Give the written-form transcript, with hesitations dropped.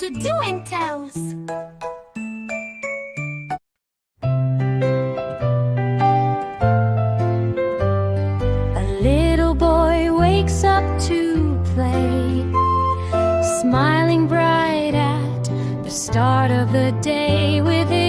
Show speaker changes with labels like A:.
A: to do and tells. A little boy wakes up to play, smiling bright at the start of the day with his